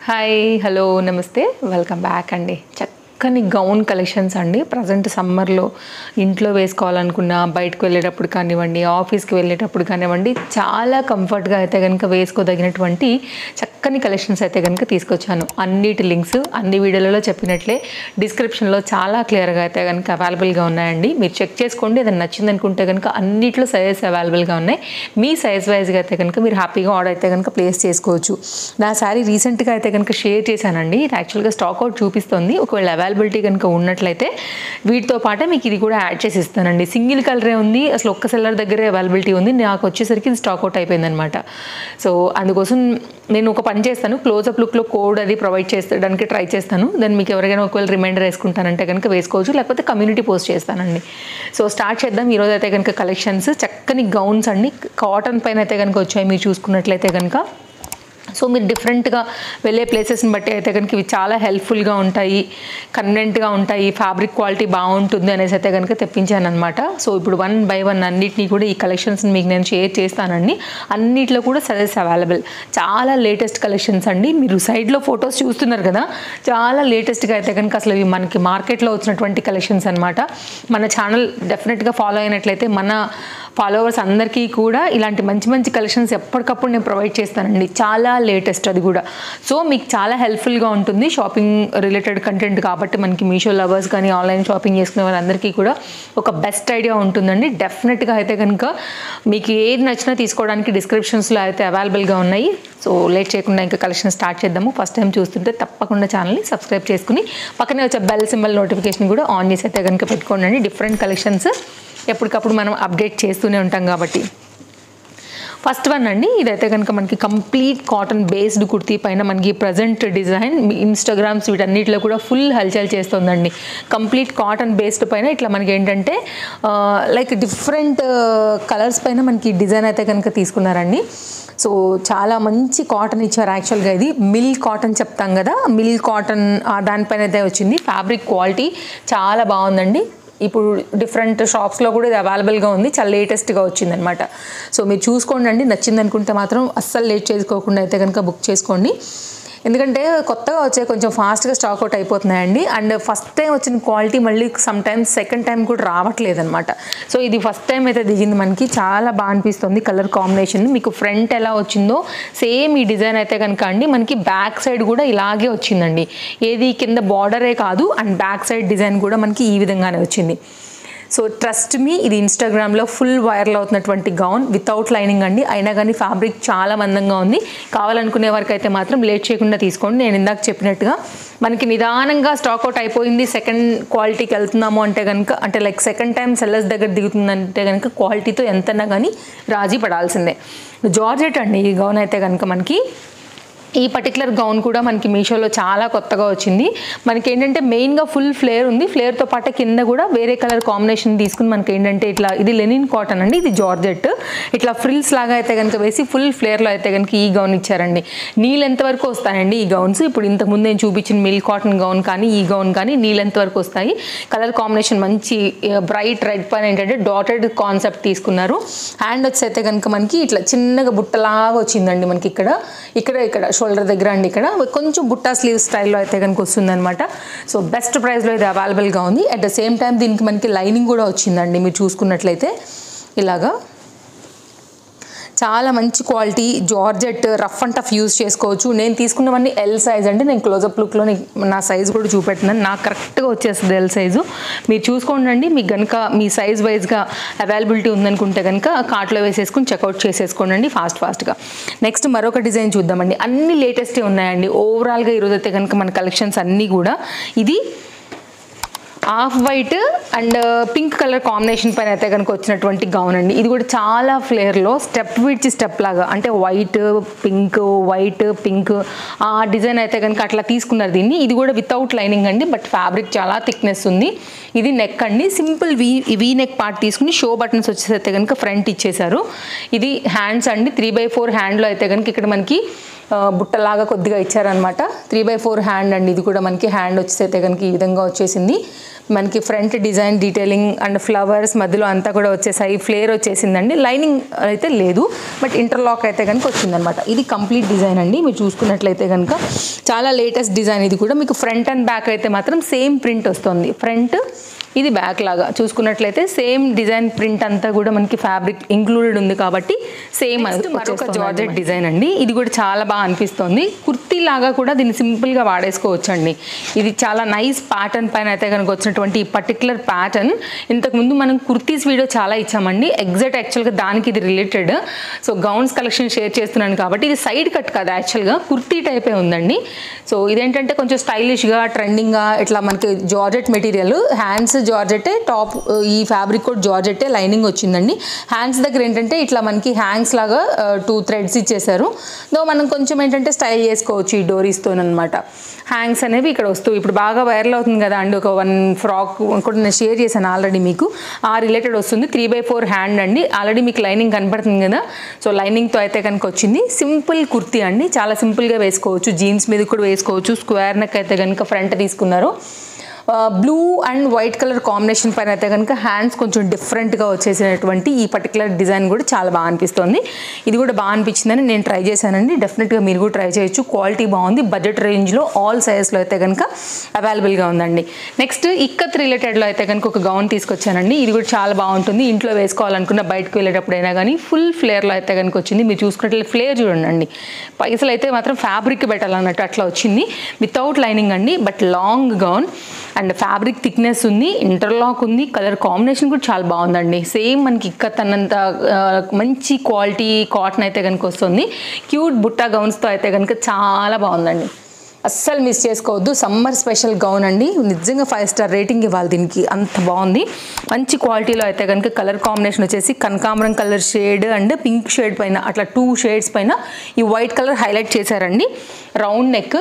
Hi hello నమస్తే welcome back అండి. చక్కని గౌన్ కలెక్షన్స్ అండి. ప్రజెంట్ సమ్మర్లో ఇంట్లో వేసుకోవాలనుకున్నా, బయటకు వెళ్ళేటప్పుడు కానివ్వండి, ఆఫీస్కి వెళ్ళేటప్పుడు కానివ్వండి, చాలా కంఫర్ట్గా అయితే కనుక వేసుకోదగినటువంటి చక్కని కలెక్షన్స్ అయితే కనుక తీసుకొచ్చాను. అన్నిటి లింక్స్ అన్ని వీడియోలలో చెప్పినట్లే డిస్క్రిప్షన్లో చాలా క్లియర్గా అయితే కనుక అవైలబుల్గా ఉన్నాయండి. మీరు చెక్ చేసుకోండి. అది నచ్చింది అనుకుంటే కనుక అన్నిట్లో సైజెస్ అవైలబుల్గా ఉన్నాయి. మీ సైజ్ వైజ్గా అయితే కనుక మీరు హ్యాపీగా ఆర్డర్ అయితే కనుక ప్లేస్ చేసుకోవచ్చు. నా శారీ రీసెంట్గా అయితే కనుక షేర్ చేశానండి. ఇది యాక్చువల్గా స్టాక్ అవుట్ చూపిస్తుంది. ఒకవేళ అవైలబిలిటీ కనుక ఉన్నట్లయితే వీటితో పాటే మీకు ఇది కూడా యాడ్ చేసి ఇస్తానండి. సింగిల్ కలరే ఉంది, అసలు ఒక్క సెల్లర్ దగ్గరే అవైలబిలిటీ ఉంది. నాకు వచ్చేసరికి ఇది స్టాక్ అవుట్ అయిపోయిందనమాట. సో అందుకోసం నేను ఒక పని చేస్తాను, క్లోజప్ లుక్లో కోడ్ అది ప్రొవైడ్ చేసేయడానికి ట్రై చేస్తాను. దాన్ని మీకు ఎవరికైనా ఒకవేళ రిమైండర్ వేసుకుంటానంటే కనుక వేసుకోవచ్చు, లేకపోతే కమ్యూనిటీ పోస్ట్ చేస్తానండి. సో స్టార్ట్ చేద్దాం. ఈరోజు అయితే కనుక కలెక్షన్స్ చక్కని గౌన్స్ అండి, కాటన్ పైన అయితే కనుక వచ్చాయి. మీరు చూసుకున్నట్లయితే కనుక సో మీరు డిఫరెంట్గా వెళ్ళే ప్లేసెస్ని బట్టి అయితే కనుక ఇవి చాలా హెల్ప్ఫుల్గా ఉంటాయి, కన్వీనెంట్గా ఉంటాయి, ఫ్యాబ్రిక్ క్వాలిటీ బాగుంటుంది అనేసి అయితే కనుక తెప్పించాను అనమాట. సో ఇప్పుడు 1 by 1 అన్నిటినీ కూడా ఈ కలెక్షన్స్ని మీకు నేను షేర్ చేస్తానండి. అన్నిట్లో కూడా సైజెస్ అవైలబుల్, చాలా లేటెస్ట్ కలెక్షన్స్ అండి. మీరు సైడ్లో ఫొటోస్ చూస్తున్నారు కదా, చాలా లేటెస్ట్గా అయితే కనుక అసలు ఇవి మనకి మార్కెట్లో వచ్చినటువంటి కలెక్షన్స్ అనమాట. మన ఛానల్ డెఫినెట్గా ఫాలో అయినట్లయితే మన ఫాలోవర్స్ అందరికీ కూడా ఇలాంటి మంచి మంచి కలెక్షన్స్ ఎప్పటికప్పుడు నేను ప్రొవైడ్ చేస్తానండి. చాలా లేటెస్ట్ అది కూడా. సో మీకు చాలా హెల్ప్ఫుల్గా ఉంటుంది. షాపింగ్ రిలేటెడ్ కంటెంట్ కాబట్టి మనకి మీషో లవర్స్ కానీ ఆన్లైన్ షాపింగ్ చేసుకునే వాళ్ళందరికీ కూడా ఒక బెస్ట్ ఐడియా ఉంటుందండి. డెఫినెట్గా అయితే కనుక మీకు ఏది నచ్చినా తీసుకోవడానికి డిస్క్రిప్షన్స్లో అయితే అవైలబుల్గా ఉన్నాయి. సో లేట్ చేయకుండా ఇంకా కలెక్షన్ స్టార్ట్ చేద్దాము. ఫస్ట్ టైం చూస్తుంటే తప్పకుండా ఛానల్ని సబ్స్క్రైబ్ చేసుకుని పక్కనే వచ్చే బెల్ సింబల్ నోటిఫికేషన్ కూడా ఆన్ చేసి అయితే కనుక పెట్టుకోండి. డిఫరెంట్ కలెక్షన్స్ ఎప్పటికప్పుడు మనం అప్డేట్ చేస్తూనే ఉంటాం కాబట్టి. ఫస్ట్ వన్ అండి, ఇదైతే కనుక మనకి కంప్లీట్ కాటన్ బేస్డ్ కుర్తీ పైన మనకి ప్రజెంట్ డిజైన్ ఇన్స్టాగ్రామ్స్ వీటన్నిటిలో కూడా ఫుల్ హల్చల్ చేస్తుందండి. కంప్లీట్ కాటన్ బేస్డ్ పైన ఇట్లా మనకి ఏంటంటే లైక్ డిఫరెంట్ కలర్స్ పైన మనకి డిజైన్ అయితే కనుక తీసుకున్నారండి. సో చాలా మంచి కాటన్ ఇచ్చారు. యాక్చువల్గా ఇది మిల్ కాటన్ చెప్తాం కదా, మిల్ కాటన్ దానిపైన అయితే వచ్చింది. ఫ్యాబ్రిక్ క్వాలిటీ చాలా బాగుందండి. ఇప్పుడు డిఫరెంట్ షాప్స్లో కూడా ఇది అవైలబుల్గా ఉంది. చాలా లేటెస్ట్గా వచ్చిందనమాట. సో మీరు చూసుకోండి అండి, నచ్చింది అనుకుంటే మాత్రం అస్సలు లేట్ చేసుకోకుండా అయితే కనుక బుక్ చేసుకోండి. ఎందుకంటే కొత్తగా వచ్చే కొంచెం ఫాస్ట్గా స్టాక్ అవుట్ అయిపోతున్నాయండి. అండ్ ఫస్ట్ టైం వచ్చిన క్వాలిటీ మళ్ళీ సమ్ టైమ్స్ సెకండ్ టైం కూడా రావట్లేదు అనమాట. సో ఇది ఫస్ట్ టైం అయితే దిగింది మనకి. చాలా బాగా అనిపిస్తుంది కలర్ కాంబినేషన్. మీకు ఫ్రంట్ ఎలా వచ్చిందో సేమ్ ఈ డిజైన్ అయితే కనుక అండి మనకి బ్యాక్ సైడ్ కూడా ఇలాగే వచ్చిందండి. ఏది కింద బార్డరే కాదు, అండ్ బ్యాక్ సైడ్ డిజైన్ కూడా మనకి ఈ విధంగానే వచ్చింది. సో ట్రస్ట్ మీ, ఇది ఇన్స్టాగ్రామ్లో ఫుల్ వైరల్ అవుతున్నటువంటి గౌన్ వితౌట్ లైనింగ్ అండి. అయినా కానీ ఫ్యాబ్రిక్ చాలా మందంగా ఉంది. కావాలనుకునే వరకు అయితే మాత్రం లేట్ చేయకుండా తీసుకోండి. నేను ఇందాక చెప్పినట్టుగా మనకి నిదానంగా స్టాక్అవుట్ అయిపోయింది, సెకండ్ క్వాలిటీకి వెళ్తున్నాము అంటే కనుక, అంటే లైక్ సెకండ్ టైం సెల్లర్స్ దగ్గర దిగుతుందంటే కనుక క్వాలిటీతో ఎంతన్నా కానీ రాజీ పడాల్సిందే. జార్జెట్ అండి ఈ గౌన్ అయితే కనుక మనకి. ఈ పర్టికులర్ గౌన్ కూడా మనకి మీషోలో చాలా కొత్తగా వచ్చింది. మనకి ఏంటంటే మెయిన్గా ఫుల్ ఫ్లేర్ ఉంది. ఫ్లేర్తో పాటు కింద కూడా వేరే కలర్ కాంబినేషన్ తీసుకుని మనకి ఏంటంటే ఇట్లా ఇది లెనిన్ కాటన్ అండి, ఇది జార్జెట్. ఇట్లా ఫ్రిల్స్ లాగా అయితే కనుక వేసి ఫుల్ ఫ్లేర్లో అయితే కనుక ఈ గౌన్ ఇచ్చారండి. నీ లెంత్ వరకు వస్తాయండి ఈ గౌన్స్. ఇప్పుడు ఇంతకుముందు నేను చూపించిన మిల్ కాటన్ గౌన్ కానీ ఈ గౌన్ కానీ నీ లెంత్ వరకు వస్తాయి. కలర్ కాంబినేషన్ మంచి బ్రైట్ రెడ్ పైన ఏంటంటే డాటెడ్ కాన్సెప్ట్ తీసుకున్నారు. హ్యాండ్ వచ్చి అయితే కనుక మనకి ఇట్లా చిన్నగా బుట్టలాగా వచ్చిందండి మనకి ఇక్కడ షోల్డర్ దగ్గర అండి. ఇక్కడ కొంచెం బుట్టా స్లీవ్ స్టైల్లో అయితే కనుక వస్తుంది అనమాట. సో బెస్ట్ ప్రైస్లో ఇది అవైలబుల్గా ఉంది. అట్ ద సేమ్ టైం దీనికి మనకి లైనింగ్ కూడా వచ్చిందండి. మీరు చూసుకున్నట్లయితే ఇలాగా చాలా మంచి quality georgette, rough and tough use చేసుకోవచ్చు. నేను తీసుకున్నవన్నీ ఎల్ సైజ్ అండి. నేను క్లోజప్ లుక్లో నా సైజ్ కూడా చూపెట్టినాను. నాకు కరెక్ట్గా వచ్చేస్తుంది ఎల్ సైజు. మీరు చూసుకోండి. మీకు కనుక మీ సైజ్ వైజ్గా అవైలబిలిటీ ఉందనుకుంటే కనుక కార్ట్లో వేసేసుకుని చెక్అవుట్ చేసేసుకోండి ఫాస్ట్గా. నెక్స్ట్ మరొక డిజైన్ చూద్దామండి. అన్ని లేటెస్టే ఉన్నాయండి. ఓవరాల్గా ఈరోజు అయితే కనుక మన కలెక్షన్స్ అన్నీ కూడా ఇది off white and pink colour combination పైన అయితే కనుక వచ్చినటువంటి గౌన్ అండి. ఇది కూడా చాలా ఫ్లేర్లో స్టెప్ విడ్చి స్టెప్ లాగా, అంటే వైట్ పింక్ ఆ డిజైన్ అయితే కనుక అట్లా తీసుకున్నారు దీన్ని. ఇది కూడా వితౌట్ లైనింగ్ అండి, బట్ ఫ్యాబ్రిక్ చాలా థిక్నెస్ ఉంది. ఇది నెక్ అండి, సింపుల్ వీ నెక్ పార్ట్ తీసుకుని షో బటన్స్ వచ్చేసి అయితే కనుక ఫ్రంట్ ఇచ్చేసారు. ఇది హ్యాండ్స్ అండి, 3/4 హ్యాండ్లో అయితే కనుక ఇక్కడ మనకి బుట్టలాగా కొద్దిగా ఇచ్చారనమాట. 3/4 హ్యాండ్ అండి. ఇది కూడా మనకి హ్యాండ్ వచ్చేసి అయితే కనుక ఈ విధంగా వచ్చేసింది. మనకి front design detailing and flowers మధ్యలో అంతా కూడా వచ్చేసాయి. ఫ్లేర్ వచ్చేసిందండి. లైనింగ్ అయితే లేదు, బట్ ఇంటర్లాక్ అయితే కనుక వచ్చిందనమాట. ఇది కంప్లీట్ డిజైన్ అండి. మీరు చూసుకున్నట్లయితే కనుక చాలా లేటెస్ట్ డిజైన్. ఇది కూడా మీకు ఫ్రంట్ అండ్ బ్యాక్ అయితే మాత్రం సేమ్ ప్రింట్ వస్తుంది. ఫ్రంట్ ఇది బ్యాక్ లాగా చూసుకున్నట్లయితే సేమ్ డిజైన్ ప్రింట్ అంతా కూడా మనకి ఫ్యాబ్రిక్ ఇంక్లూడెడ్ ఉంది కాబట్టి సేమ్. మరొక జార్జెట్ డిజైన్ అండి. ఇది కూడా చాలా బాగా అనిపిస్తుంది. కుర్తీ లాగా కూడా దీన్ని సింపుల్గా వాడేసుకోవచ్చు అండి. ఇది చాలా నైస్ ప్యాటర్న్ పైన అయితే కనుక వచ్చినటువంటి ఈ పర్టికులర్ ప్యాటర్న్ ఇంతకుముందు మనం కుర్తీస్ వీడియో చాలా ఇచ్చామండి. ఎగ్జాక్ట్ యాక్చువల్గా దానికి ఇది related. So gowns collection share చేస్తున్నాను కాబట్టి ఇది సైడ్ కట్ కాదు, యాక్చువల్గా కుర్తీ టైపే ఉందండి. సో ఇదేంటంటే కొంచెం స్టైలిష్గా ట్రెండింగ్గా ఇట్లా మనకి జార్జెట్ మెటీరియల్, హ్యాండ్స్ జార్జెట్టే, టాప్ ఈ ఫ్యాబ్రిక్ కూడా జార్జెట్టే, లైనింగ్ వచ్చిందండి. హ్యాండ్స్ దగ్గర ఏంటంటే ఇట్లా మనకి హ్యాంగ్స్ లాగా 2 థ్రెడ్స్ ఇచ్చేసారు. దో మనం కొంచెం ఏంటంటే స్టైల్ చేసుకోవచ్చు ఈ డోరీస్తోనమాట. హ్యాంగ్స్ అనేవి ఇక్కడ వస్తూ ఇప్పుడు బాగా వైరల్ అవుతుంది కదా అండి. ఒక 1 ఫ్రాక్ కూడా నేను షేర్ చేశాను ఆల్రెడీ మీకు, ఆ రిలేటెడ్ వస్తుంది. 3/4 హ్యాండ్ అండి. ఆల్రెడీ మీకు లైనింగ్ కనపడుతుంది కదా. సో లైనింగ్తో అయితే కనుక వచ్చింది. సింపుల్ కుర్తీ అండి, చాలా సింపుల్గా వేసుకోవచ్చు. జీన్స్ మీద కూడా వేసుకోవచ్చు. స్క్వేర్ నెక్ అయితే కనుక ఫ్రంట్ తీసుకున్నారు. Blue and white colour combination పైన అయితే కనుక హ్యాండ్స్ కొంచెం డిఫరెంట్గా వచ్చేసినటువంటి ఈ పర్టికులర్ డిజైన్ కూడా చాలా బాగా అనిపిస్తుంది. ఇది కూడా బాగా అనిపించిందని నేను ట్రై చేశానండి. డెఫినెట్గా మీరు కూడా ట్రై చేయొచ్చు. క్వాలిటీ బాగుంది. బడ్జెట్ రేంజ్లో ఆల్ సైజెస్లో అయితే కనుక అవైలబుల్గా ఉందండి. నెక్స్ట్ ఇక్కత్ రిలేటెడ్లో అయితే కనుక ఒక గౌన్ తీసుకొచ్చానండి. ఇది కూడా చాలా బాగుంటుంది. ఇంట్లో వేసుకోవాలనుకున్న బయటకు వెళ్ళేటప్పుడైనా కానీ ఫుల్ ఫ్లేర్లో అయితే కనుక వచ్చింది. మీరు చూసుకున్నట్లయితే ఫ్లేర్ చూడండి. పైసలు అయితే మాత్రం ఫ్యాబ్రిక్ పెట్టాలన్నట్టు అట్లా వచ్చింది. వితౌట్ లైనింగ్ అండి, but long gown and fabric thickness ఉంది, ఇంటర్లాక్ ఉంది, కలర్ కాంబినేషన్ కూడా చాలా బాగుందండి. సేమ్ మనకి ఇక్కత్ అన్నంత మంచి క్వాలిటీ కాటన్ అయితే కనుక వస్తుంది. క్యూట్ బుట్టా గౌన్స్తో అయితే కనుక చాలా బాగుందండి. అస్సలు మిస్ చేసుకోవద్దు. సమ్మర్ స్పెషల్ గౌన్ అండి. నిజంగా 5 స్టార్ రేటింగ్ ఇవ్వాలి దీనికి, అంత బాగుంది. మంచి క్వాలిటీలో అయితే కనుక కలర్ కాంబినేషన్ వచ్చేసి కనకాంబరం colour shade and pink shade పైన అట్లా 2 షేడ్స్ పైన ఈ వైట్ కలర్ హైలైట్ చేశారండి. Round neck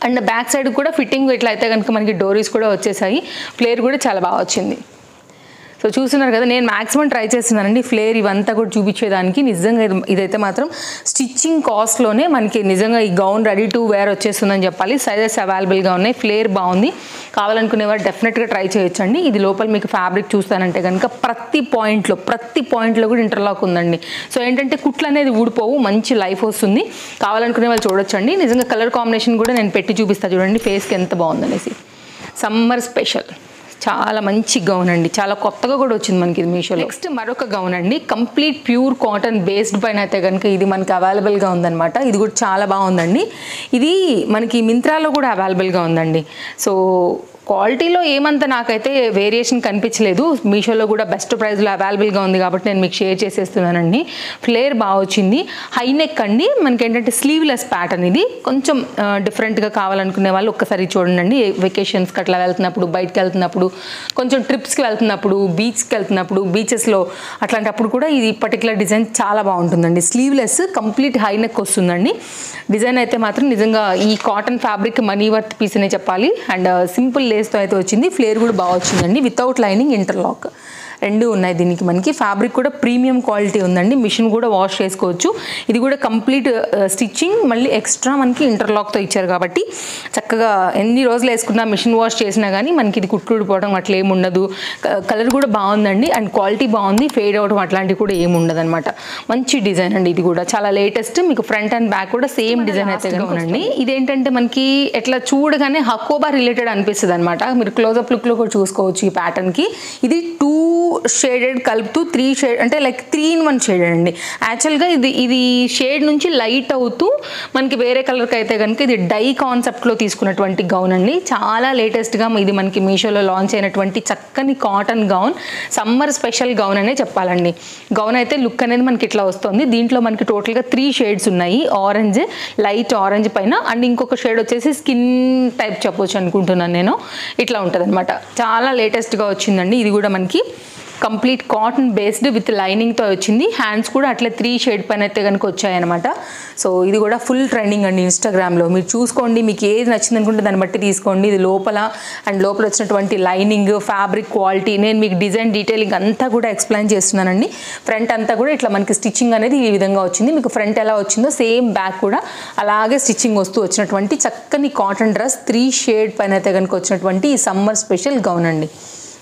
and back side కూడా ఫిట్టింగ్ ఇట్లా అయితే కనుక మనకి డోరీస్ కూడా వచ్చేసాయి. ఫ్లేర్ కూడా చాలా బాగా వచ్చింది. సో చూస్తున్నారు కదా, నేను మ్యాక్సిమం ట్రై చేస్తున్నానండి ఫ్లేర్ ఇవంతా కూడా చూపించేదానికి. నిజంగా ఇదైతే మాత్రం స్టిచ్చింగ్ కాస్ట్లోనే మనకి నిజంగా ఈ గౌన్ రెడీ టు వేర్ వచ్చేస్తుందని చెప్పాలి. సైజెస్ అవైలబుల్గా ఉన్నాయి. ఫ్లేర్ బాగుంది. కావాలనుకునేవారు డెఫినెట్గా ట్రై చేయొచ్చండి. ఇది లోపల మీకు ఫ్యాబ్రిక్ చూస్తానంటే కనుక ప్రతి పాయింట్లో కూడా ఇంటర్లాక్ ఉందండి. సో ఏంటంటే కుట్లు అనేది ఊడిపోవు, మంచి లైఫ్ వస్తుంది. కావాలనుకునే వాళ్ళు చూడొచ్చండి. నిజంగా కలర్ కాంబినేషన్ కూడా నేను పెట్టి చూపిస్తాను చూడండి ఫేస్కి ఎంత బాగుందనేసి. సమ్మర్ స్పెషల్ చాలా మంచి గౌన్ అండి. చాలా కొత్తగా కూడా వచ్చింది మనకి ఇది మీషోలో. నెక్స్ట్ మరొక గౌన్ అండి. కంప్లీట్ ప్యూర్ కాటన్ బేస్డ్ పైన అయితే కనుక ఇది మనకి అవైలబుల్గా ఉందన్నమాట. ఇది కూడా చాలా బాగుందండి. ఇది మనకి మింత్రాలో కూడా అవైలబుల్గా ఉందండి. సో క్వాలిటీలో ఏమంత నాకైతే వేరియేషన్ కనిపించలేదు. మీషోలో కూడా బెస్ట్ ప్రైస్లో అవైలబుల్గా ఉంది కాబట్టి నేను మీకు షేర్ చేసేస్తున్నానండి. ఫ్లేర్ బాగా వచ్చింది. హై నెక్ అండి. మనకి ఏంటంటే స్లీవ్లెస్ ప్యాటర్న్. ఇది కొంచెం డిఫరెంట్గా కావాలనుకునే వాళ్ళు ఒక్కసారి చూడండి. వెకేషన్స్కి అట్లా వెళ్తున్నప్పుడు, బయటకు వెళ్తున్నప్పుడు, కొంచెం ట్రిప్స్కి వెళ్తున్నప్పుడు, బీచ్కి వెళ్తున్నప్పుడు, బీచెస్లో అట్లాంటప్పుడు కూడా ఇది పర్టికులర్ డిజైన్ చాలా బాగుంటుందండి. స్లీవ్లెస్ కంప్లీట్ హై నెక్ వస్తుందండి. డిజైన్ అయితే మాత్రం నిజంగా ఈ cotton fabric money worth piece అనే చెప్పాలి. అండ్ సింపుల్ లేస్తో అయితే వచ్చింది. ఫ్లేర్ కూడా బాగా వచ్చిందండి. వితౌట్ లైనింగ్, ఇంటర్లాక్ రెండు ఉన్నాయి దీనికి. మనకి ఫ్యాబ్రిక్ కూడా ప్రీమియం క్వాలిటీ ఉందండి. మిషన్ కూడా వాష్ చేసుకోవచ్చు. ఇది కూడా కంప్లీట్ స్టిచ్చింగ్, మళ్ళీ ఎక్స్ట్రా మనకి ఇంటర్లాక్తో ఇచ్చారు కాబట్టి చక్కగా ఎన్ని రోజులు వేసుకున్నా మిషన్ వాష్ చేసినా కానీ మనకి ఇది కుట్లు ఊడిపోవడం అట్లా ఏమి ఉండదు. కలర్ కూడా బాగుందండి అండ్ క్వాలిటీ బాగుంది. ఫేడ్ అవడం అట్లాంటివి కూడా ఏమి ఉండదు అనమాట. మంచి డిజైన్ అండి. ఇది కూడా చాలా లేటెస్ట్. మీకు ఫ్రంట్ అండ్ బ్యాక్ కూడా సేమ్ డిజైన్ అయితే కనుకోండి. ఇదేంటంటే మనకి ఎట్లా చూడగానే హకోబా రిలేటెడ్ అనిపిస్తుంది అనమాట. మీరు క్లోజప్ లుక్లో కూడా చూసుకోవచ్చు ఈ ప్యాటర్న్కి. ఇది 2 షేడెడ్ కలుపుతూ 3 షేడ్ అంటే లైక్ 3 in 1 షేడెడ్ అండి. యాక్చువల్గా ఇది షేడ్ నుంచి లైట్ అవుతూ మనకి వేరే కలర్కి అయితే కనుక ఇది డై కాన్సెప్ట్లో తీసుకున్నటువంటి గౌన్ అండి. చాలా లేటెస్ట్గా ఇది మనకి మీషోలో లాంచ్ అయినటువంటి చక్కని cotton gown. Summer special gown అనే చెప్పాలండి. గౌన్ అయితే లుక్ అనేది మనకి ఇట్లా వస్తుంది. దీంట్లో మనకి టోటల్గా 3 షేడ్స్ ఉన్నాయి. ఆరెంజ్, లైట్ ఆరెంజ్ పైన అండ్ ఇంకొక షేడ్ వచ్చేసి స్కిన్ టైప్ చెప్పొచ్చు అనుకుంటున్నాను నేను. ఇట్లా ఉంటుంది అనమాట. చాలా లేటెస్ట్గా వచ్చిందండి. ఇది కూడా మనకి కంప్లీట్ కాటన్ బేస్డ్ విత్ లైనింగ్తో వచ్చింది. హ్యాండ్స్ కూడా అట్లా 3 షేడ్ పైన అయితే కనుక వచ్చాయన్నమాట. సో ఇది కూడా ఫుల్ ట్రెండింగ్ అండి ఇన్స్టాగ్రామ్లో. మీరు చూసుకోండి, మీకు ఏది నచ్చింది అనుకుంటే దాన్ని బట్టి తీసుకోండి. ఇది లోపల వచ్చినటువంటి లైనింగ్, ఫ్యాబ్రిక్ క్వాలిటీ, నేను మీకు డిజైన్ డీటెయిలింగ్ అంతా కూడా ఎక్స్ప్లెయిన్ చేస్తున్నానండి. ఫ్రంట్ అంతా కూడా ఇట్లా మనకి స్టిచ్చింగ్ అనేది ఈ విధంగా వచ్చింది. మీకు ఫ్రంట్ ఎలా వచ్చిందో సేమ్ బ్యాక్ కూడా అలాగే స్టిచ్చింగ్ వస్తూ వచ్చినటువంటి చక్కని కాటన్ డ్రెస్ 3 షేడ్ పైన అయితే కనుక వచ్చినటువంటి ఈ సమ్మర్ స్పెషల్ గౌన్ అండి.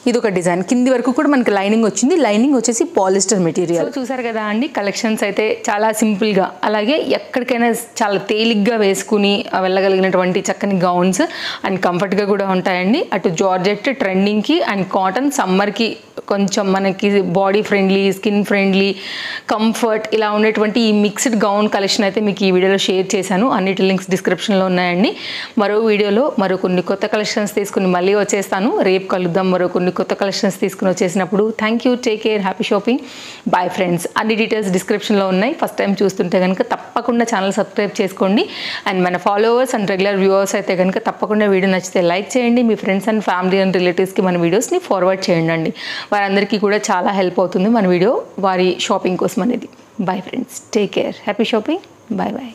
ఇది ఒక డిజైన్. కింది వరకు కూడా మనకి లైనింగ్ వచ్చింది. లైనింగ్ వచ్చేసి పాలిస్టర్ మెటీరియల్. చూసారు కదా అండి, కలెక్షన్స్ అయితే చాలా సింపుల్గా, అలాగే ఎక్కడికైనా చాలా తేలిగ్గా వేసుకుని వెళ్ళగలిగినటువంటి చక్కని గౌన్స్ అండ్ కంఫర్ట్గా కూడా ఉంటాయండి. అటు జార్జెట్ ట్రెండింగ్కి అండ్ కాటన్ సమ్మర్కి కొంచెం మనకి body friendly, skin friendly, comfort ఇలా ఉండేటువంటి ఈ మిక్స్డ్ గౌన్ కలెక్షన్ అయితే మీకు ఈ వీడియోలో షేర్ చేశాను. అన్నిటి లింక్స్ డిస్క్రిప్షన్లో ఉన్నాయండి. మరో వీడియోలో మరో కొన్ని కొత్త కలెక్షన్స్ తీసుకుని మళ్ళీ వచ్చేస్తాను. రేపు కలుద్దాం మరో కొన్ని కొత్త కలెక్షన్స్ తీసుకుని వచ్చేసినప్పుడు. Thank you, take care, happy shopping, bye friends. అన్ని డీటెయిల్స్ డిస్క్రిప్షన్లో ఉన్నాయి. ఫస్ట్ టైం చూస్తుంటే కనుక తప్పకుండా ఛానల్ సబ్స్క్రైబ్ చేసుకోండి. అండ్ మన ఫాలోవర్స్ అండ్ రెగ్యులర్ వ్యూవర్స్ అయితే కనుక తప్పకుండా వీడియో నచ్చితే లైక్ చేయండి. మీ ఫ్రెండ్స్ అండ్ ఫ్యామిలీ అండ్ రిలేటివ్స్కి మన వీడియోస్ని ఫార్వర్డ్ చేయండి. వారందరికీ కూడా చాలా హెల్ప్ అవుతుంది మన వీడియో వారి షాపింగ్ కోసం అనేది. Bye friends, take care, happy shopping, bye bye.